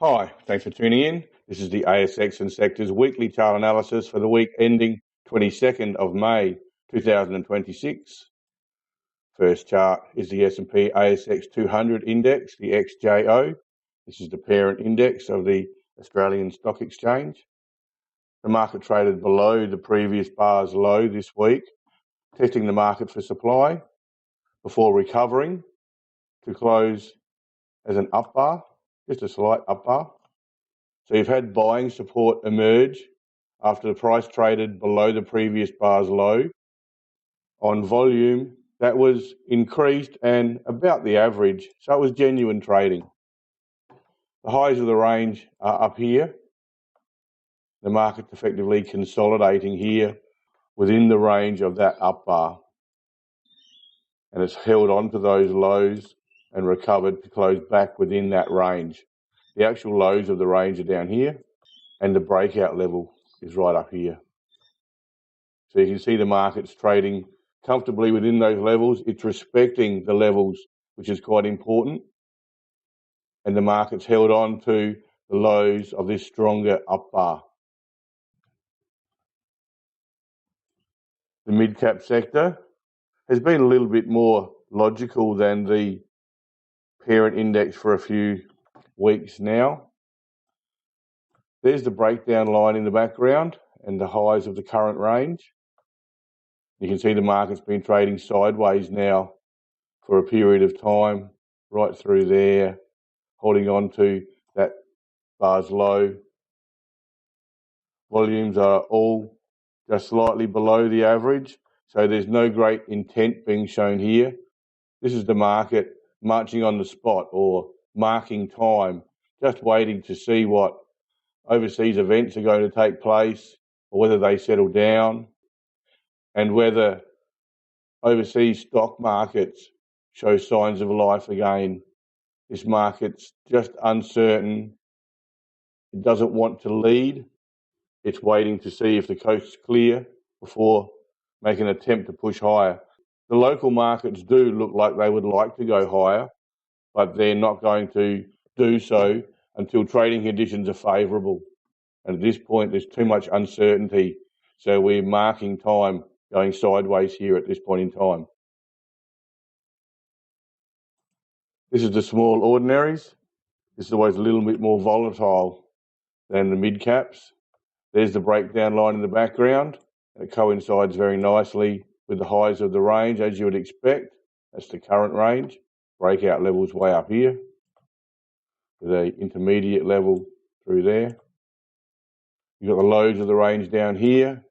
Hi, thanks for tuning in. This is the ASX and Sectors weekly chart analysis for the week ending 22nd of May 2026. First chart is the S&P ASX 200 index, the XJO. This is the parent index of the Australian Stock Exchange. The market traded below the previous bar's low this week, testing the market for supply before recovering to close as an up bar, just a slight up bar. So you've had buying support emerge after the price traded below the previous bar's low. On volume, that was increased and about the average, so it was genuine trading. The highs of the range are up here. The market's effectively consolidating here within the range of that up bar. And it's held on to those lows and recovered to close back within that range. The actual lows of the range are down here, and the breakout level is right up here. So you can see the market's trading comfortably within those levels. It's respecting the levels, which is quite important. And the market's held on to the lows of this stronger up bar. The mid-cap sector has been a little bit more logical than the parent index for a few weeks now. There's the breakdown line in the background and the highs of the current range. You can see the market's been trading sideways now for a period of time, right through there, holding on to that bar's low. Volumes are all just slightly below the average, so there's no great intent being shown here. This is the market marching on the spot or marking time, just waiting to see what overseas events are going to take place or whether they settle down, and whether overseas stock markets show signs of life again. This market's just uncertain. It doesn't want to lead. It's waiting to see if the coast's clear before making an attempt to push higher. The local markets do look like they would like to go higher, but they're not going to do so until trading conditions are favourable. And at this point, there's too much uncertainty. So we're marking time going sideways here at this point in time. This is the small ordinaries. This is always a little bit more volatile than the mid caps. There's the breakdown line in the background. It coincides very nicely with the highs of the range, as you would expect. That's the current range. Breakout level's way up here, with an intermediate level through there. You've got the lows of the range down here,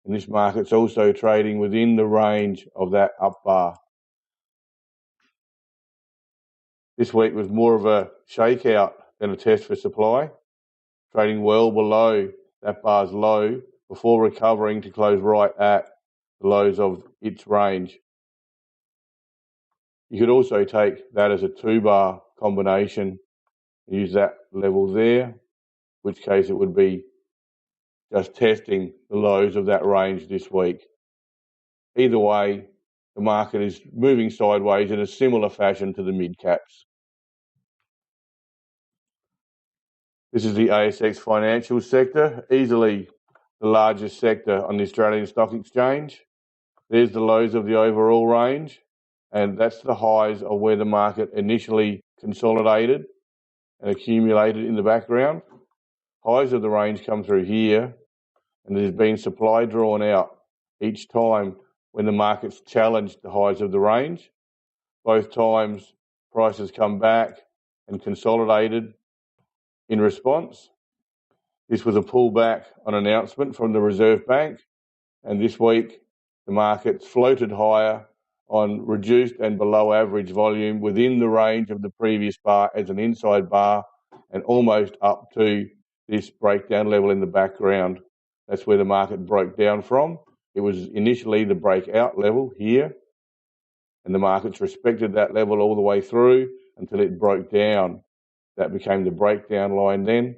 and this market's also trading within the range of that up bar. This week was more of a shakeout than a test for supply, trading well below that bar's low before recovering to close right at the lows of its range. You could also take that as a 2-bar combination and use that level there, in which case it would be just testing the lows of that range this week. Either way, the market is moving sideways in a similar fashion to the mid-caps. This is the ASX financial sector, easily the largest sector on the Australian Stock Exchange. There's the lows of the overall range, and that's the highs of where the market initially consolidated and accumulated in the background. Highs of the range come through here, and there's been supply drawn out each time when the market's challenged the highs of the range. Both times, prices come back and consolidated in response. This was a pullback on announcement from the Reserve Bank, and this week the market's floated higher on reduced and below average volume within the range of the previous bar as an inside bar, and almost up to this breakdown level in the background. That's where the market broke down from. It was initially the breakout level here, and the markets respected that level all the way through until it broke down. That became the breakdown line then,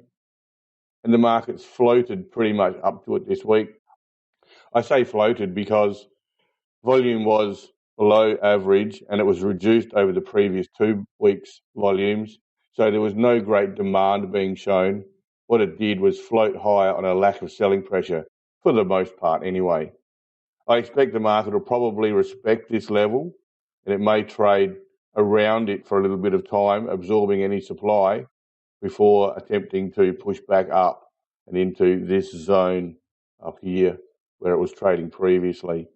and the markets floated pretty much up to it this week. I say floated because volume was below average and it was reduced over the previous 2 weeks' volumes. so there was no great demand being shown. What it did was float higher on a lack of selling pressure, for the most part anyway. I expect the market will probably respect this level, and it may trade around it for a little bit of time, absorbing any supply before attempting to push back up and into this zone up here where it was trading previously.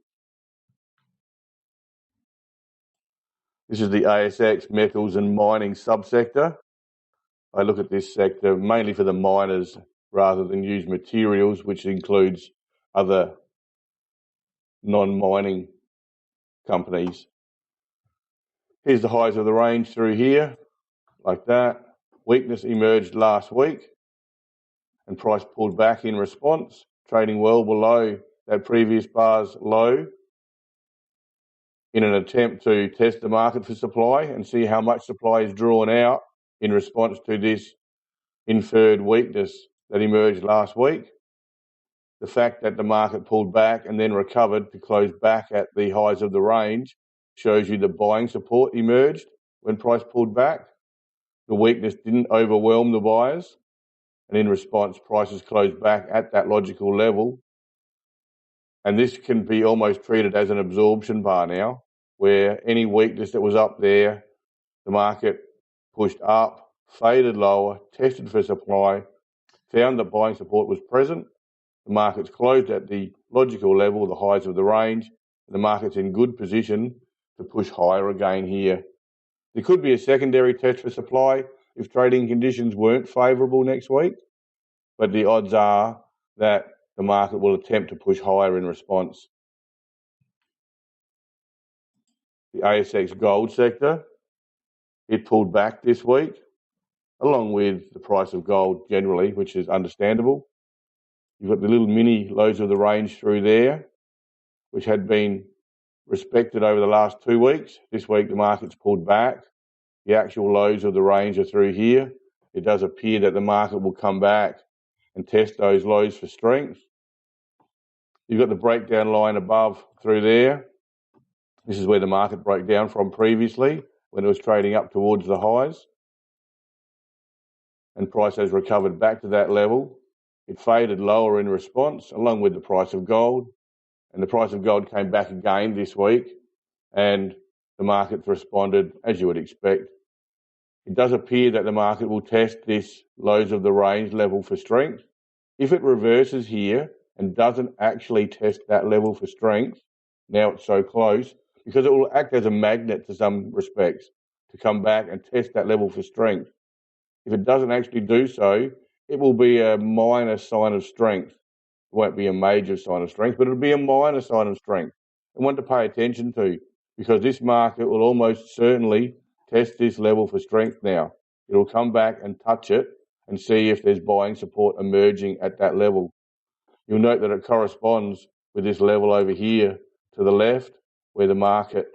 This is the ASX metals and mining subsector. I look at this sector mainly for the miners rather than use materials, which includes other non-mining companies. Here's the highs of the range through here, like that. Weakness emerged last week and price pulled back in response, trading well below that previous bar's low in an attempt to test the market for supply and see how much supply is drawn out in response to this inferred weakness that emerged last week. The fact that the market pulled back and then recovered to close back at the highs of the range shows you the buying support emerged when price pulled back. The weakness didn't overwhelm the buyers, and in response, prices closed back at that logical level. And this can be almost treated as an absorption bar now, where any weakness that was up there, the market pushed up, faded lower, tested for supply, found that buying support was present. The market's closed at the logical level, the highs of the range, and the market's in good position to push higher again here. There could be a secondary test for supply if trading conditions weren't favourable next week, but the odds are that the market will attempt to push higher in response. The ASX gold sector, it pulled back this week, along with the price of gold generally, which is understandable. You've got the little mini lows of the range through there, which had been respected over the last 2 weeks. This week the market's pulled back. The actual lows of the range are through here. It does appear that the market will come back and test those lows for strength. You've got the breakdown line above through there. This is where the market broke down from previously when it was trading up towards the highs. And price has recovered back to that level. It faded lower in response, along with the price of gold. And the price of gold came back again this week, and the market responded as you would expect. It does appear that the market will test this lows of the range level for strength. If it reverses here and doesn't actually test that level for strength, now it's so close, because it will act as a magnet to some respects to come back and test that level for strength. If it doesn't actually do so, it will be a minor sign of strength. It won't be a major sign of strength, but it'll be a minor sign of strength. And one to pay attention to, because this market will almost certainly test this level for strength now. It'll come back and touch it and see if there's buying support emerging at that level. You'll note that it corresponds with this level over here to the left, where the market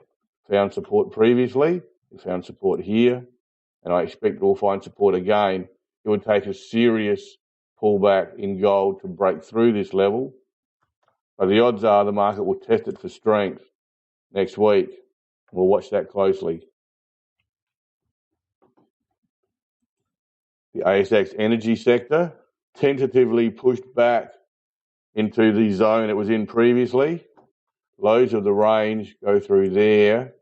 found support previously. It found support here, and I expect it will find support again. It would take a serious pullback in gold to break through this level, but the odds are the market will test it for strength next week. We'll watch that closely. The ASX energy sector tentatively pushed back into the zone it was in previously. Lows of the range go through there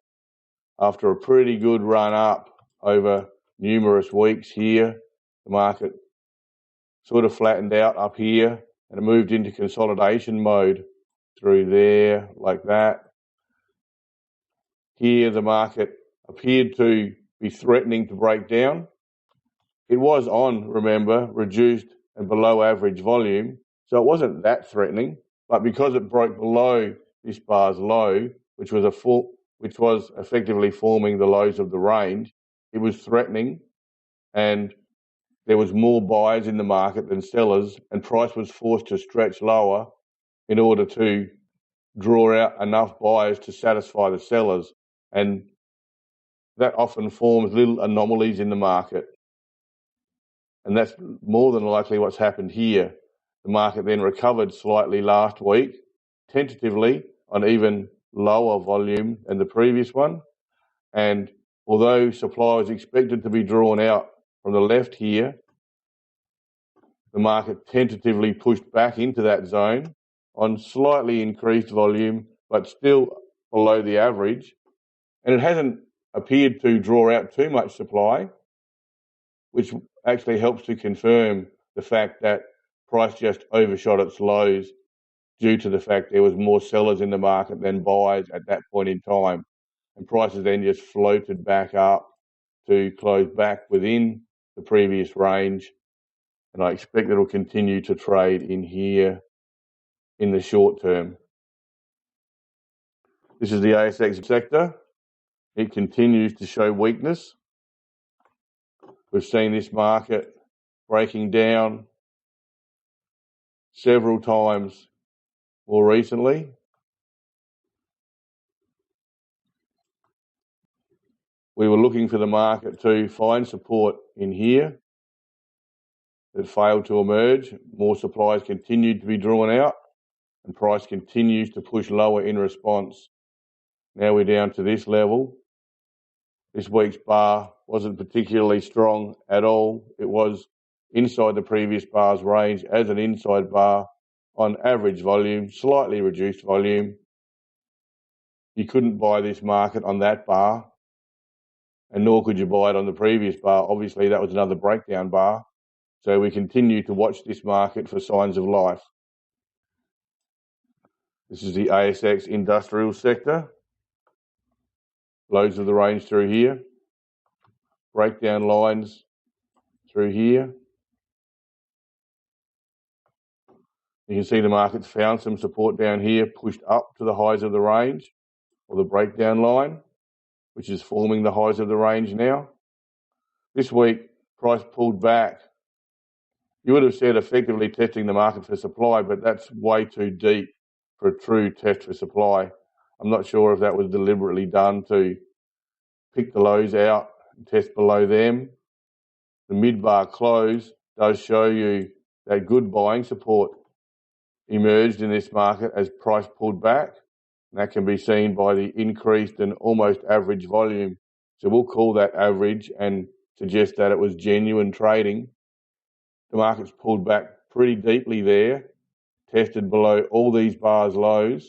after a pretty good run up over numerous weeks here. The market sort of flattened out up here and it moved into consolidation mode through there like that. Here the market appeared to be threatening to break down. It was on, remember, reduced and below average volume, so it wasn't that threatening, but because it broke below this bar's low, which was effectively forming the lows of the range, it was threatening, and there was more buyers in the market than sellers, and price was forced to stretch lower in order to draw out enough buyers to satisfy the sellers, and that often forms little anomalies in the market. And that's more than likely what's happened here. The market then recovered slightly last week, tentatively on even lower volume than the previous one. And although supply was expected to be drawn out from the left here, the market tentatively pushed back into that zone on slightly increased volume, but still below the average. And it hasn't appeared to draw out too much supply, which actually helps to confirm the fact that price just overshot its lows due to the fact there was more sellers in the market than buyers at that point in time. And prices then just floated back up to close back within the previous range. And I expect it'll continue to trade in here in the short term. This is the ASX sector. It continues to show weakness. We've seen this market breaking down several times more recently. We were looking for the market to find support in here. It failed to emerge. More supplies continued to be drawn out and price continues to push lower in response. Now we're down to this level. This week's bar wasn't particularly strong at all. It was inside the previous bar's range as an inside bar on average volume, slightly reduced volume. You couldn't buy this market on that bar, and nor could you buy it on the previous bar. Obviously, that was another breakdown bar. So we continue to watch this market for signs of life. This is the ASX industrial sector. Lows of the range through here. Breakdown lines through here. You can see the market's found some support down here, pushed up to the highs of the range, or the breakdown line, which is forming the highs of the range now. This week, price pulled back. You would have said effectively testing the market for supply, but that's way too deep for a true test for supply. I'm not sure if that was deliberately done to pick the lows out and test below them. The mid-bar close does show you that good buying support emerged in this market as price pulled back. And that can be seen by the increased and almost average volume. So we'll call that average and suggest that it was genuine trading. The market's pulled back pretty deeply there, tested below all these bars' lows,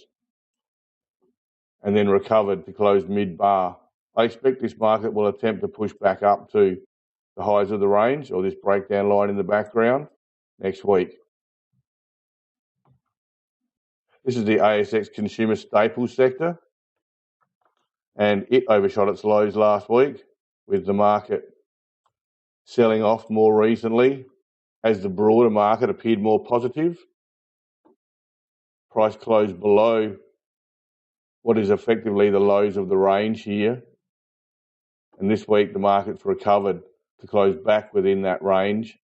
and then recovered to close mid-bar. I expect this market will attempt to push back up to the highs of the range, or this breakdown line in the background, next week. This is the ASX consumer staples sector, and it overshot its lows last week, with the market selling off more recently as the broader market appeared more positive. Price closed below what is effectively the lows of the range here. And this week the market's recovered to close back within that range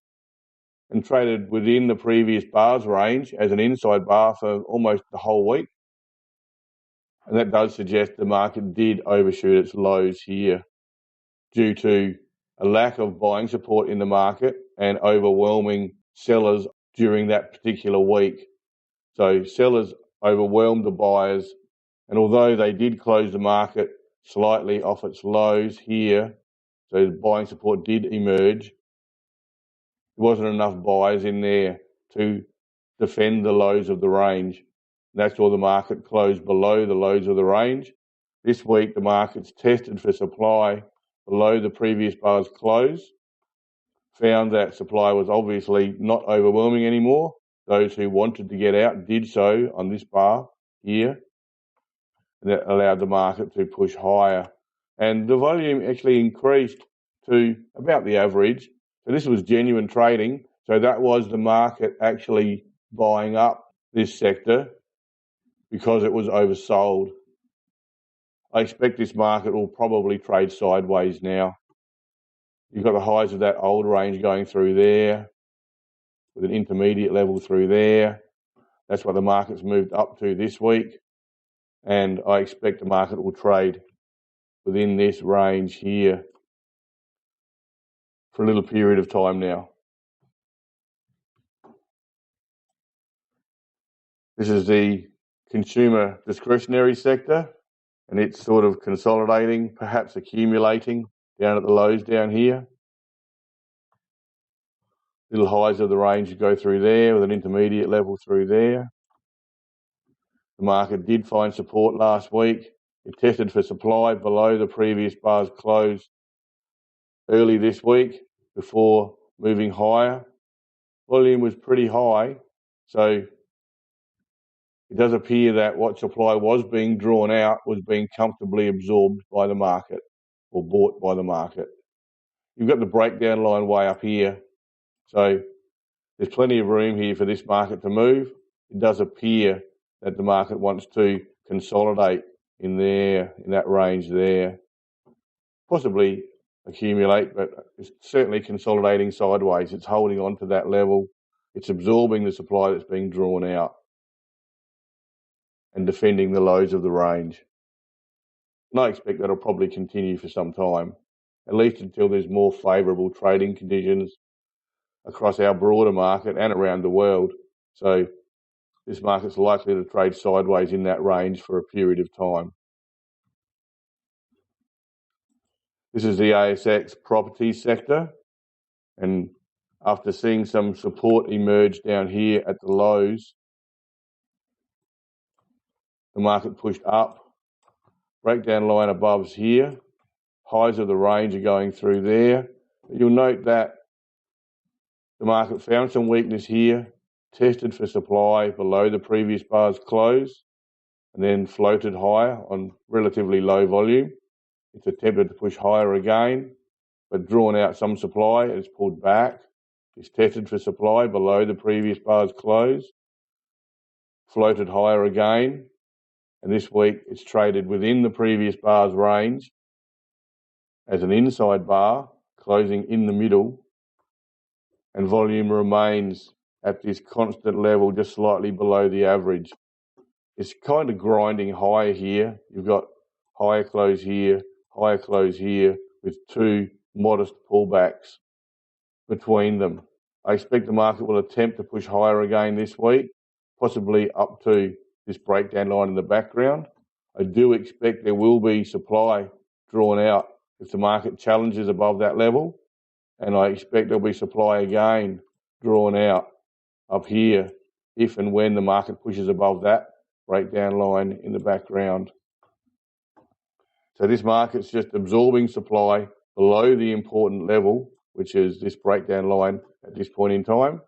and traded within the previous bar's range as an inside bar for almost the whole week. And that does suggest the market did overshoot its lows here due to a lack of buying support in the market and overwhelming sellers during that particular week. So sellers overwhelmed the buyers, and although they did close the market slightly off its lows here, so buying support did emerge, there wasn't enough buyers in there to defend the lows of the range. That's why the market closed below the lows of the range. This week the market's tested for supply below the previous bar's close, found that supply was obviously not overwhelming anymore. Those who wanted to get out did so on this bar here, and that allowed the market to push higher. And the volume actually increased to about the average. So this was genuine trading. So that was the market actually buying up this sector because it was oversold. I expect this market will probably trade sideways now. You've got the highs of that old range going through there with an intermediate level through there. That's what the market's moved up to this week. And I expect the market will trade within this range here for a little period of time now. This is the consumer discretionary sector, and it's sort of consolidating, perhaps accumulating down at the lows down here. Little highs of the range go through there with an intermediate level through there. The market did find support last week. It tested for supply below the previous bar's close early this week before moving higher. Volume was pretty high, so it does appear that what supply was being drawn out was being comfortably absorbed by the market or bought by the market. You've got the breakdown line way up here, so there's plenty of room here for this market to move. It does appear that the market wants to consolidate in that range there. Possibly accumulate, but it's certainly consolidating sideways. It's holding on to that level. It's absorbing the supply that's being drawn out and defending the lows of the range. And I expect that'll probably continue for some time, at least until there's more favourable trading conditions across our broader market and around the world. So this market's likely to trade sideways in that range for a period of time. This is the ASX property sector, and after seeing some support emerge down here at the lows, the market pushed up. Breakdown line above's here. Highs of the range are going through there. You'll note that the market found some weakness here, tested for supply below the previous bar's close, and then floated higher on relatively low volume. It's attempted to push higher again, but drawn out some supply and it's pulled back. It's tested for supply below the previous bar's close, floated higher again, and this week it's traded within the previous bar's range as an inside bar, closing in the middle, and volume remains at this constant level, just slightly below the average. It's kind of grinding higher here. You've got higher close here, higher close here, with two modest pullbacks between them. I expect the market will attempt to push higher again this week, possibly up to this breakdown line in the background. I do expect there will be supply drawn out if the market challenges above that level, and I expect there'll be supply again drawn out up here if and when the market pushes above that breakdown line in the background. So this market's just absorbing supply below the important level, which is this breakdown line at this point in time,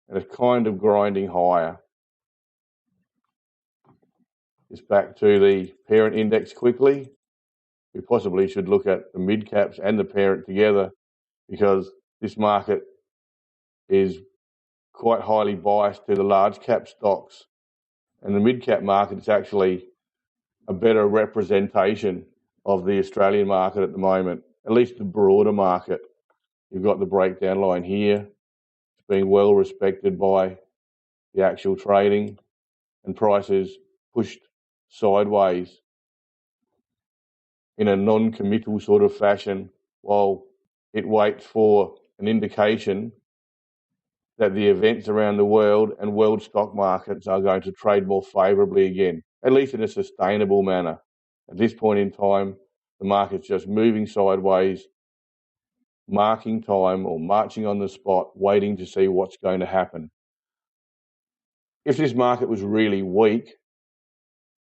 and it's kind of grinding higher. Just back to the parent index quickly. We possibly should look at the mid caps and the parent together, because this market is quite highly biased to the large cap stocks, and the mid cap market is actually a better representation of the Australian market at the moment, at least the broader market. You've got the breakdown line here. It's being well respected by the actual trading, and prices pushed sideways in a non-committal sort of fashion while it waits for an indication that the events around the world and world stock markets are going to trade more favourably again, at least in a sustainable manner. At this point in time, the market's just moving sideways, marking time or marching on the spot, waiting to see what's going to happen. If this market was really weak,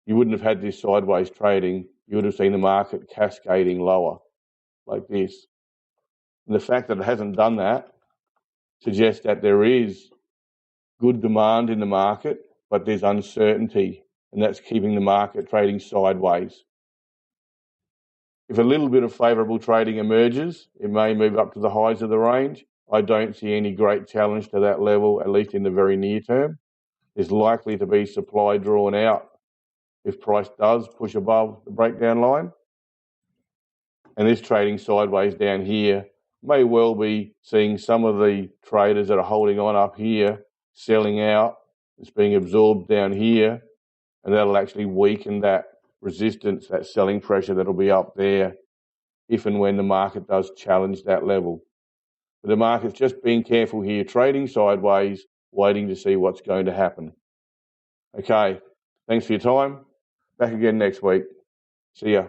you wouldn't have had this sideways trading. You would have seen the market cascading lower like this. And the fact that it hasn't done that suggests that there is good demand in the market, but there's uncertainty, and that's keeping the market trading sideways. If a little bit of favourable trading emerges, it may move up to the highs of the range. I don't see any great challenge to that level, at least in the very near term. There's likely to be supply drawn out if price does push above the breakdown line. And this trading sideways down here may well be seeing some of the traders that are holding on up here selling out. It's being absorbed down here, and that'll actually weaken that resistance, that selling pressure that'll be up there if and when the market does challenge that level. But the market's just being careful here, trading sideways, waiting to see what's going to happen. Okay, thanks for your time. Back again next week. See ya.